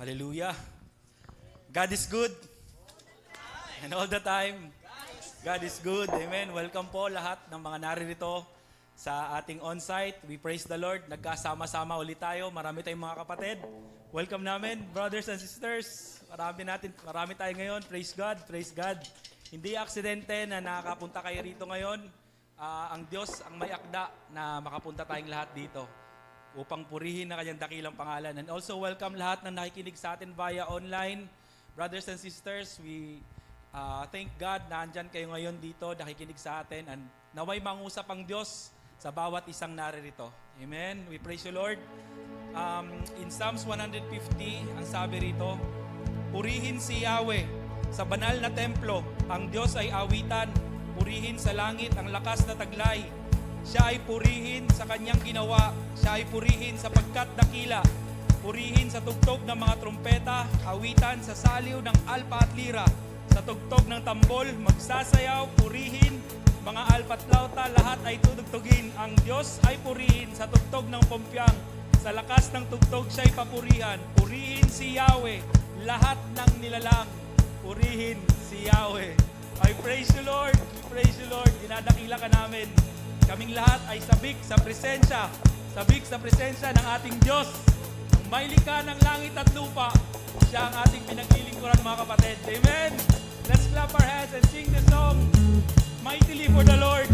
Hallelujah. God is good. And all the time, God is good. Amen. Welcome po lahat ng mga naririto sa ating on-site. We praise the Lord. Nagkasama-sama ulit tayo. Marami tayong mga kapatid. Welcome namin, brothers and sisters. Marami tayo ngayon. Praise God. Praise God. Hindi aksidente na nakakapunta kayo rito ngayon. Ang Diyos ang may akda na makapunta tayong lahat dito upang purihin na kanyang dakilang pangalan. And also welcome lahat na nakikinig sa atin via online. Brothers and sisters, we thank God na andyan kayo ngayon dito, nakikinig sa atin, and naway mangusap ang Diyos sa bawat isang naririto. Amen. We praise you, Lord. In Psalms 150, ang sabi rito, purihin si Yahweh sa banal na templo, ang Diyos ay awitan, purihin sa langit ang lakas na taglay. Siya ay purihin sa kanyang ginawa, siya ay purihin sapagkat dakila, purihin sa tugtog ng mga trumpeta, awitan sa saliw ng alpa at lira, sa tugtog ng tambol, magsasayaw, purihin, mga alpa at lauta, lahat ay tutugtugin. Ang Diyos ay purihin sa tugtog ng pumpyang, sa lakas ng tugtog siya'y papurihan. Purihin si Yahweh, lahat ng nilalang, purihin si Yahweh. I praise you, Lord. We praise you, Lord. Dinadakila ka namin. Kaming lahat ay sabik sa presensya ng ating Diyos. Ang may likha ng langit at lupa, siya ang ating pinaglilingkuran, mga kapatid. Amen. Let's clap our hands and sing the song, Mightily for the Lord.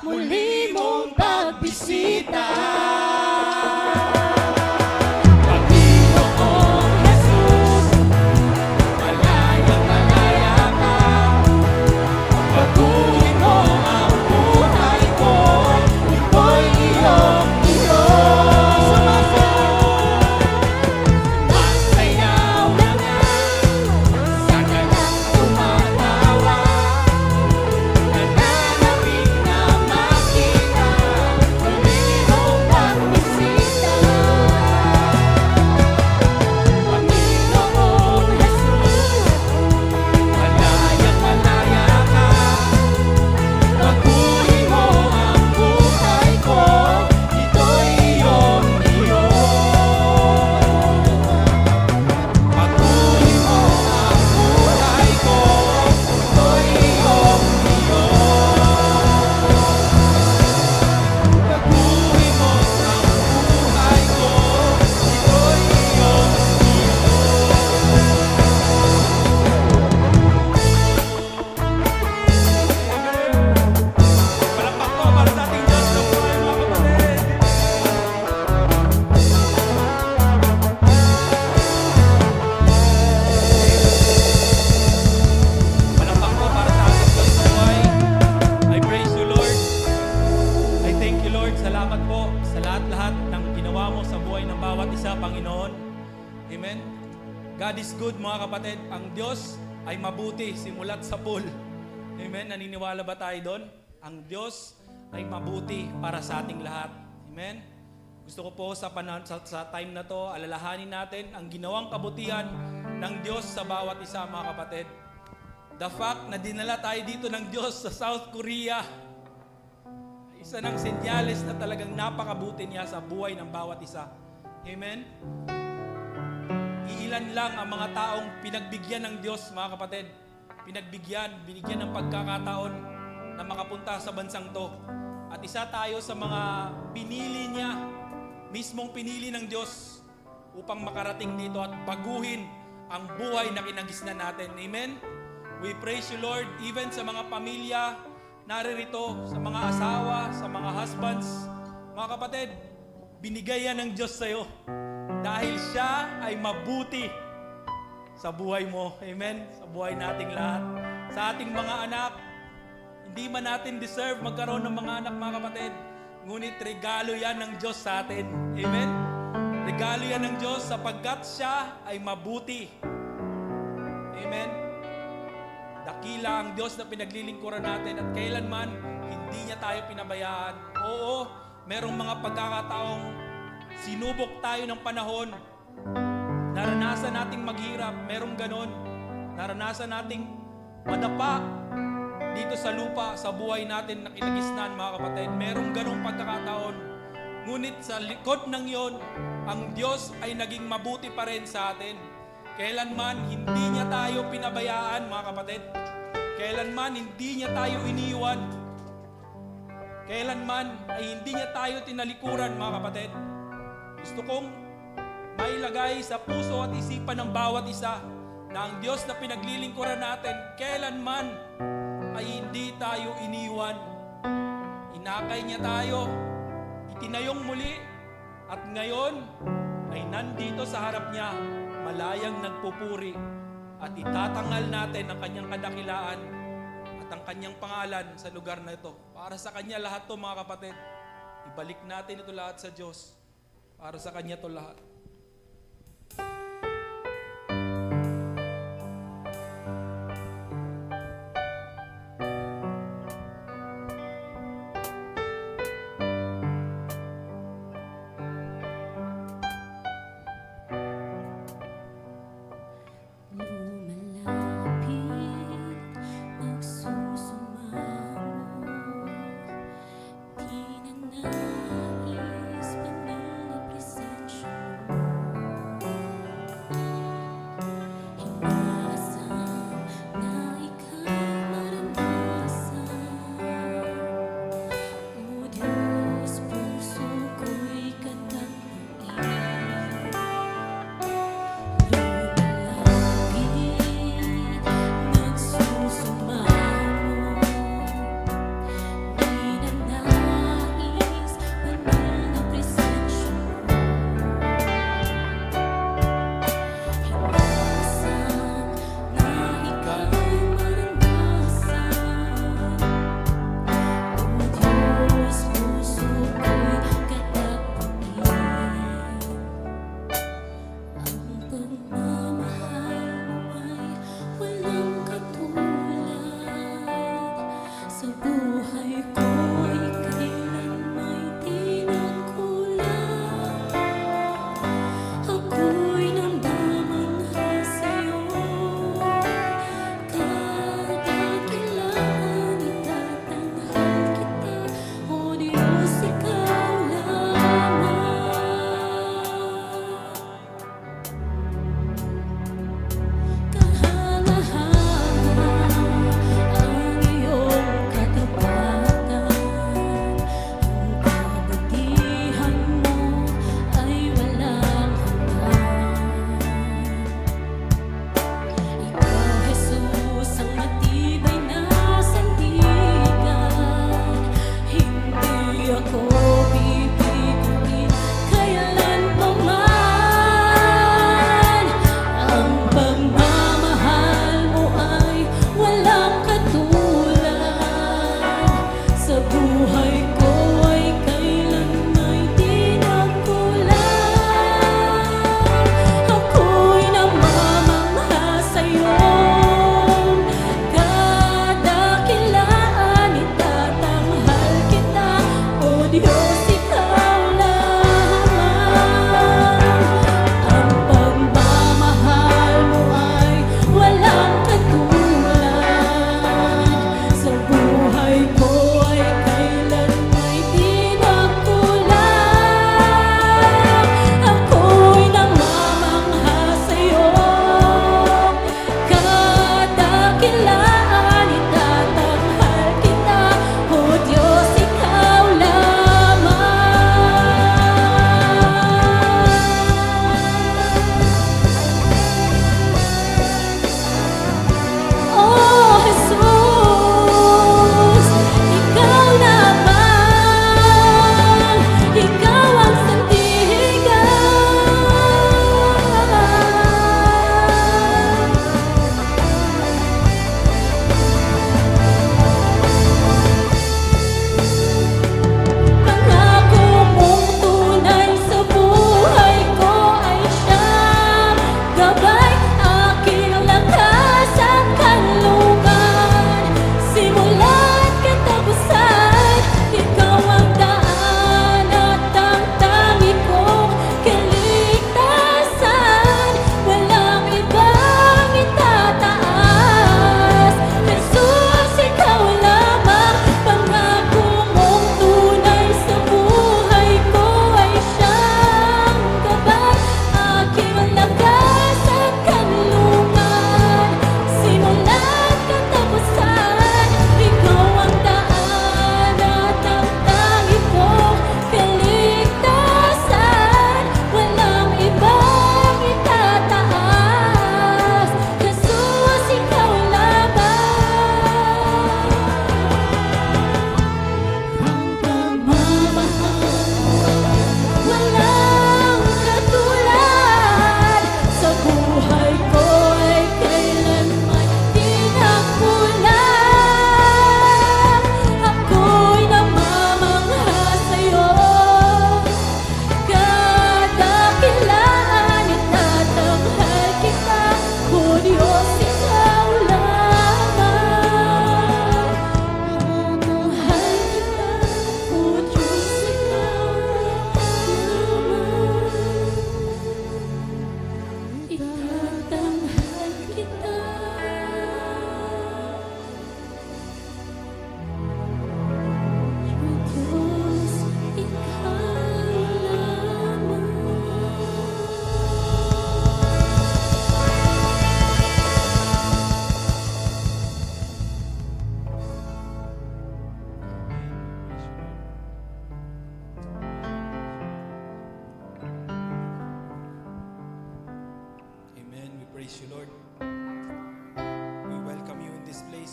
muli mong pagbisita. Panginoong Jesus, malayang malaya ka. Baguhin mo ang buhay ko, ito'y iyong Sumasayaw na nga, saka na tumatawa. Nananabik na makita, muli mong pagbisita. Panginoong Jesus, malayang malaya ka. Baguhin mo ang buhay ko, ito'y iyong Baguhin mo ang buhay ko, ito'y iyong Baguhin mo ang buhay ko, ito'y iyong Palakpak po para sa ating Diyos na buhay, mga kapatid. Palakpak po para sa ating Diyos na buhay. I praise you, Lord. I thank you, Lord. Salamat po sa lahat-lahat ng ginawa mo sa buhay ng bawat isa, Panginoon. Amen. God is good, mga kapatid. Ang Diyos ay mabuti simulat sa pool. Amen. Naniniwala ba tayo doon? Ang Diyos ay mabuti para sa ating lahat. Amen. Gusto ko po sa time na to, alalahanin natin ang ginawang kabutihan ng Diyos sa bawat isa, mga kapatid. The fact na dinala tayo dito ng Diyos sa South Korea, isa ng senyales na talagang napakabuti niya sa buhay ng bawat isa. Amen. Iilan lang ang mga taong pinagbigyan ng Diyos, mga kapatid. Binigyan ng pagkakataon na makapunta sa bansang to. At isa tayo sa mga pinili niya, mismong pinili ng Diyos upang makarating dito at baguhin ang buhay na kinagisnan natin. Amen? We praise you, Lord, even sa mga pamilya naririto, sa mga asawa, sa mga husbands. Mga kapatid, binigay yan ng Diyos sa'yo dahil siya ay mabuti sa buhay mo. Amen? Sa buhay nating lahat. Sa ating mga anak, hindi man natin deserve magkaroon ng mga anak, mga kapatid. Ngunit regalo yan ng Diyos sa atin. Amen? Regalo yan ng Diyos sapagkat siya ay mabuti. Amen? Dakila ang Diyos na pinaglilingkuran natin at kailanman hindi niya tayo pinabayaan. Oo, merong mga pagkakataong sinubok tayo ng panahon. Naranasan nating maghirap, merong ganon. Naranasan nating madapa dito sa lupa, sa buhay natin na kinagisnan, mga kapatid. Merong ganong pagkakataon. Ngunit sa likod ng yon, ang Diyos ay naging mabuti pa rin sa atin. Kailanman hindi niya tayo pinabayaan, mga kapatid. Kailanman hindi niya tayo iniwan. Kailanman ay hindi niya tayo tinalikuran, mga kapatid. Gusto kong mailagay sa puso at isipan ng bawat isa na ang Diyos na pinaglilingkuran natin, kailanman ay hindi tayo iniwan. Inakay niya tayo, itinayong muli, at ngayon ay nandito sa harap niya, malayang nagpupuri, at itatangal natin ang kanyang kadakilaan at ang kanyang pangalan sa lugar na ito. Para sa kanya lahat to, mga kapatid. Ibalik natin ito lahat sa Diyos. Para sa kanya to lahat. Lumalapit, magsusumamo, di na nais banal na presensya mo.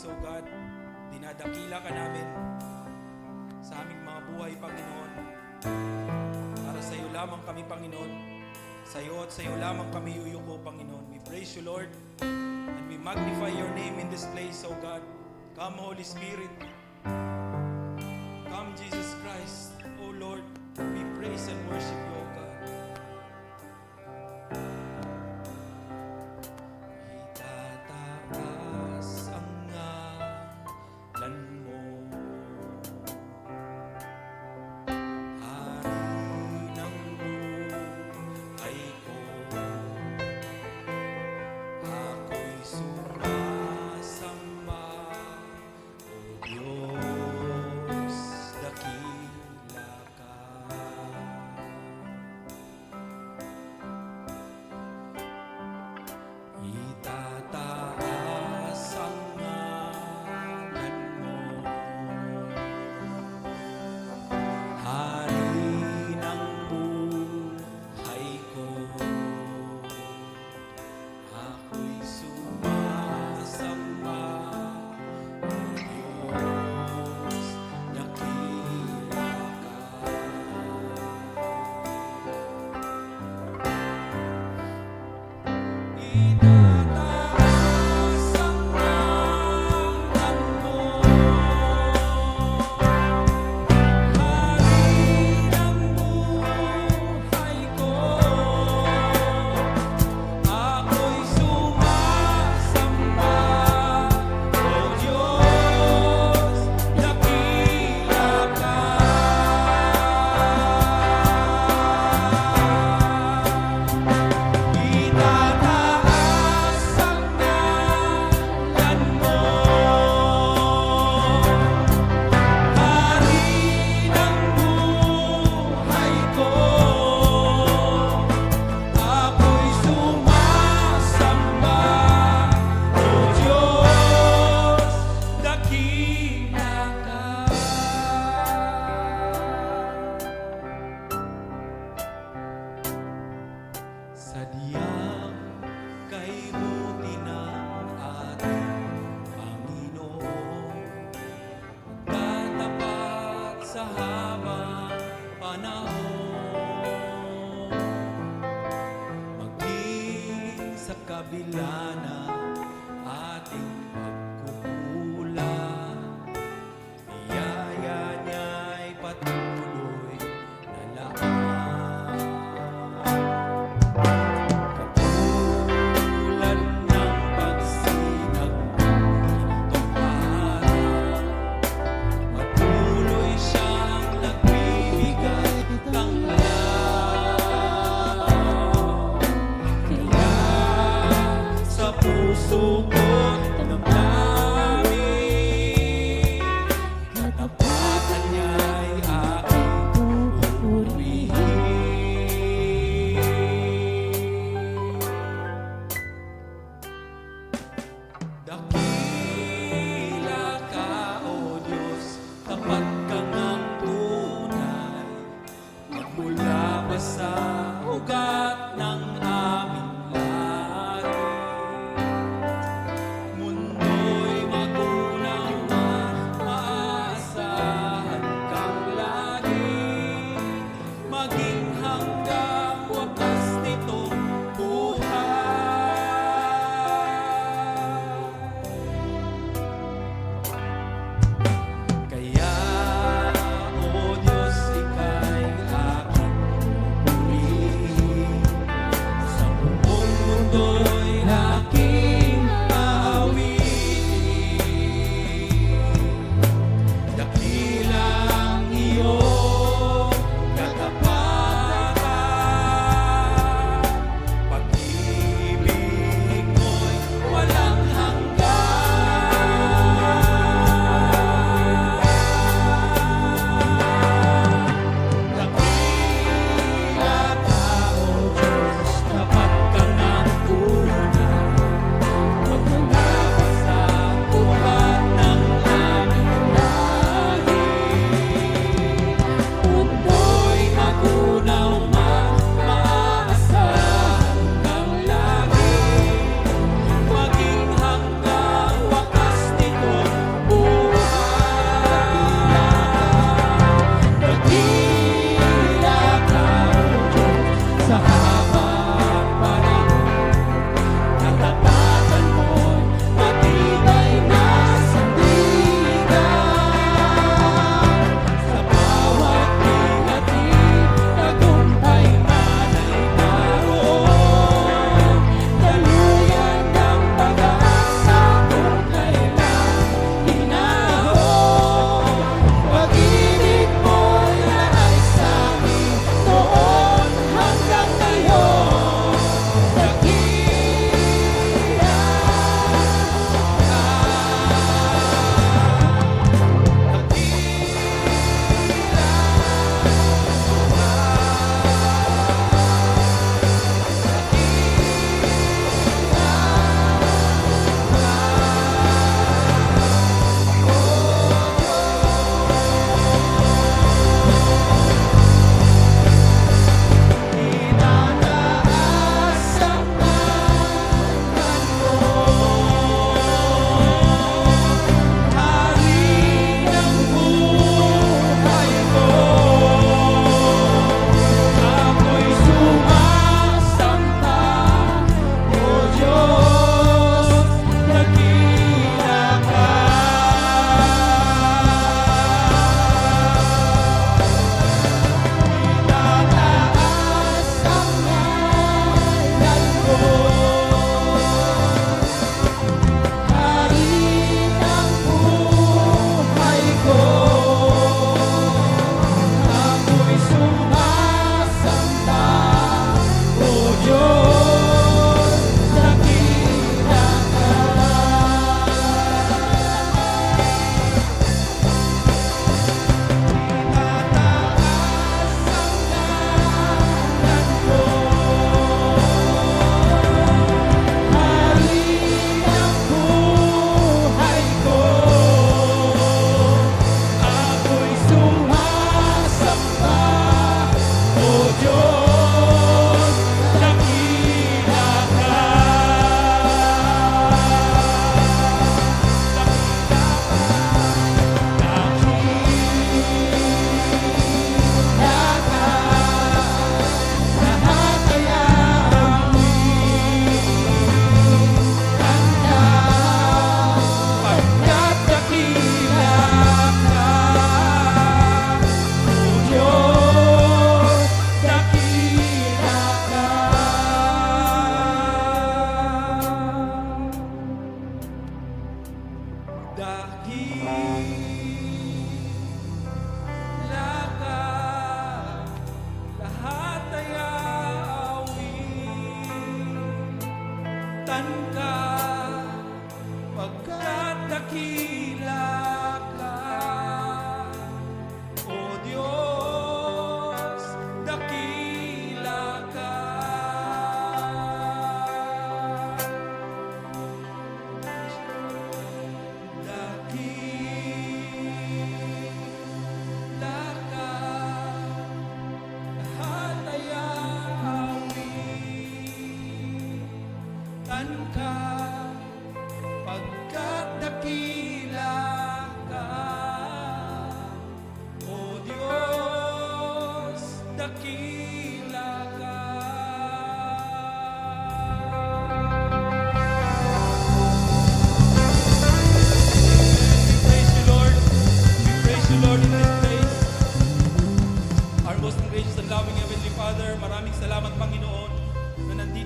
place, O God. Dinadakila ka namin sa aming mga buhay, Panginoon. Para sa iyo lamang kami, Panginoon. Sa iyo at sa iyo lamang kami uyuko, Panginoon. We praise you, Lord. And we magnify your name in this place, O God. Come, Holy Spirit. Come, Jesus Christ. O Lord, we praise and worship you, O God. Itataas ang ngalan mo, Hari ng buhay ko. Ako'y sumasamba, O Diyos, dakila ka. Itataas ang ngalan mo, Hari ng buhay ko. Ako'y sumasamba, O Diyos, dakila ka. Itataas ang ngalan mo, Hari ng buhay ko. Ako'y sumasamba, O Diyos, dakila ka. Itataas ang ngalan mo, Hari ng buhay ko. Ako'y sumasamba, O Diyos, dakila ka. Sadyang kaibuti ng ating Panginoon, tatapat sa habang panahon. Maging sa kabila ng ating pagkukulang, biyaya niya'y patuloy na laan. Katulad ng pagsinag ng ginitong araw, patuloy siyang nagbibigay tanglaw. Kaya sa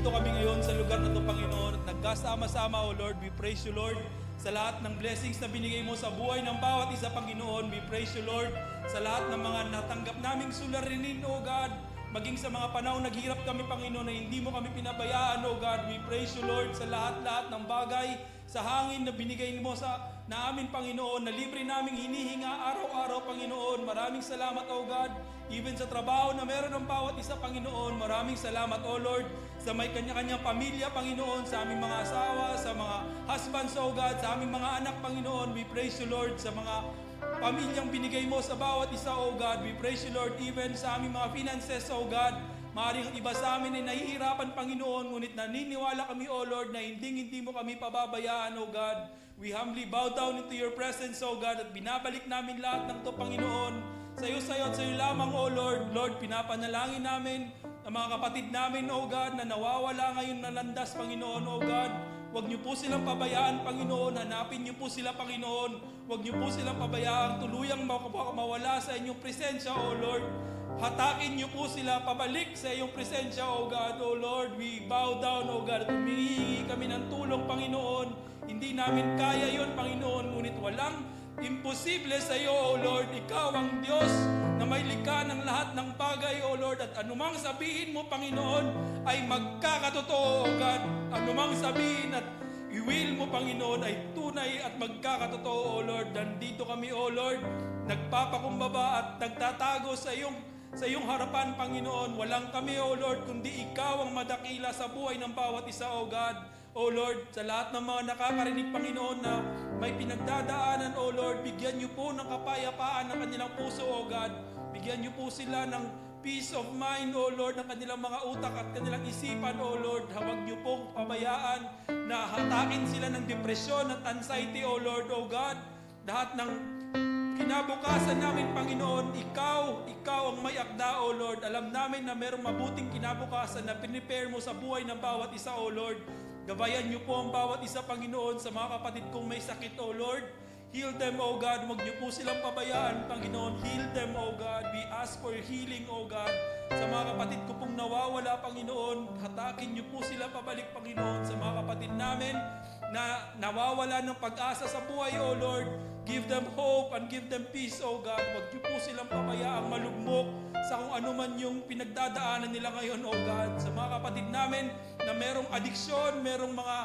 nandito kami ngayon sa lugar na ito, Panginoon, at nagkasama-sama, O Lord. We praise you, Lord, sa lahat ng blessings na binigay mo sa buhay ng bawat isa, Panginoon. We praise you, Lord, sa lahat ng mga natanggap naming suliranin, O God, maging sa mga panahon naghirap kami, Panginoon, na hindi mo kami pinabayaan, O God. We praise you, Lord, sa lahat-lahat ng bagay, sa hangin na binigay mo na amin, Panginoon, na libre naming hinihinga araw-araw, Panginoon. Maraming salamat, O God. Even sa trabaho na meron ng bawat isa, Panginoon, maraming salamat, O Lord, sa may kanya-kanyang pamilya, Panginoon, sa aming mga asawa, sa mga husbands, O God, sa aming mga anak, Panginoon. We praise you, Lord, sa mga pamilyang binigay mo sa bawat isa, O God. We praise you, Lord, even sa aming mga finances, O God. Maaaring iba sa amin ay nahihirapan, Panginoon, ngunit naniniwala kami, O Lord, na hindi mo kami pababayaan, O God. We humbly bow down into your presence, O God, at binabalik namin lahat ng to, Panginoon. Sa iyo at sa iyo lamang, O Lord. Lord, pinapanalangin namin ang mga kapatid namin, O God, na nawawala ngayon na landas, Panginoon, O God. Huwag niyo po silang pabayaan, Panginoon. Hanapin niyo po sila, Panginoon. Huwag niyo po silang pabayaan tuluyang mawala sa inyong presensya, O Lord. Hatakin niyo po sila pabalik sa iyong presensya, O God. O Lord, we bow down, O God, at humihingi kami ng tulong, Panginoon. Hindi namin kaya yon, Panginoon, ngunit walang imposible sa iyo, O Lord. Ikaw ang Diyos na may likha ng lahat ng bagay, O Lord. At anumang sabihin mo, Panginoon, ay magkakatotoo, O God. Anumang sabihin at i-will mo, Panginoon, ay tunay at magkakatotoo, O Lord. Nandito kami, O Lord, nagpapakumbaba at nagtatago sa iyong harapan, Panginoon. Walang kami, O Lord, kundi ikaw ang madakila sa buhay ng bawat isa, O God. O Lord, sa lahat ng mga nakakarinig, Panginoon, na may pinagdadaanan, O Lord, bigyan niyo po ng kapayapaan ng kanilang puso, O God. Bigyan niyo po sila ng peace of mind, O Lord, ng kanilang mga utak at kanilang isipan, O Lord. Huwag niyo pong pabayaan na hatakin sila ng depresyon at anxiety, O Lord, O God. Lahat ng kinabukasan namin, Panginoon, ikaw ang may akda, O Lord. Alam namin na merong mabuting kinabukasan na pinipare mo sa buhay ng bawat isa, O Lord. Gabayan niyo po ang bawat isa, Panginoon, sa mga kapatid kong may sakit, O Lord. Heal them, O God. Huwag niyo po silang pabayaan, Panginoon. Heal them, O God. We ask for healing, O God. Sa mga kapatid ko pong nawawala, Panginoon, hatakin niyo po sila pabalik, Panginoon. Sa mga kapatid namin na nawawala ng pag-asa sa buhay, O Lord, give them hope and give them peace, O God. Huwag niyo po silang pabayaang malugmok sa kung ano man yung pinagdadaanan nila ngayon, O God. Sa mga kapatid namin na merong adiksyon, merong mga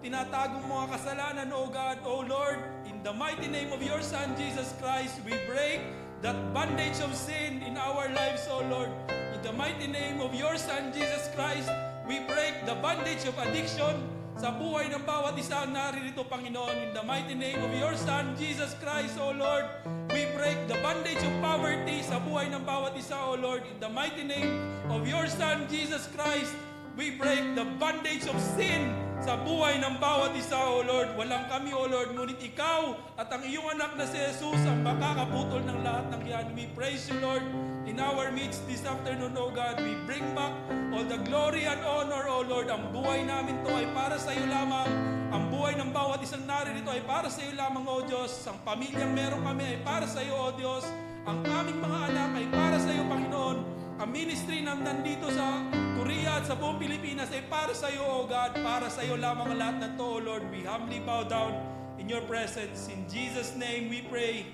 tinatagong mga kasalanan, O God, O Lord, in the mighty name of your Son, Jesus Christ, we break that bondage of sin in our lives, O Lord. In the mighty name of your Son, Jesus Christ, we break the bondage of addiction sa buhay ng bawat isa ang naririto, Panginoon. In the mighty name of your Son, Jesus Christ, O Lord, we break the bondage of poverty sa buhay ng bawat isa, O Lord. In the mighty name of your Son, Jesus Christ, we break the bondage of sin sa buhay ng bawat isa, O Lord. Walang kami, O Lord, ngunit ikaw at ang iyong anak na si Jesus ang makakaputol ng lahat ng yan. We praise you, Lord, in our midst this afternoon, O God. We bring back all the glory and honor, O Lord. Ang buhay namin to ay para sa iyo lamang. Ang buhay ng bawat isang naririto ay para sa iyo lamang, O Diyos. Ang pamilyang meron kami ay para sa iyo, O Diyos. Ang aming mga anak ay para sa iyo, Panginoon. Ang ministry na nandito sa Korea at sa buong Pilipinas ay para sa iyo, O God. Para sa iyo lamang ang lahat ng to, O Lord. We humbly bow down in your presence. In Jesus' name we pray.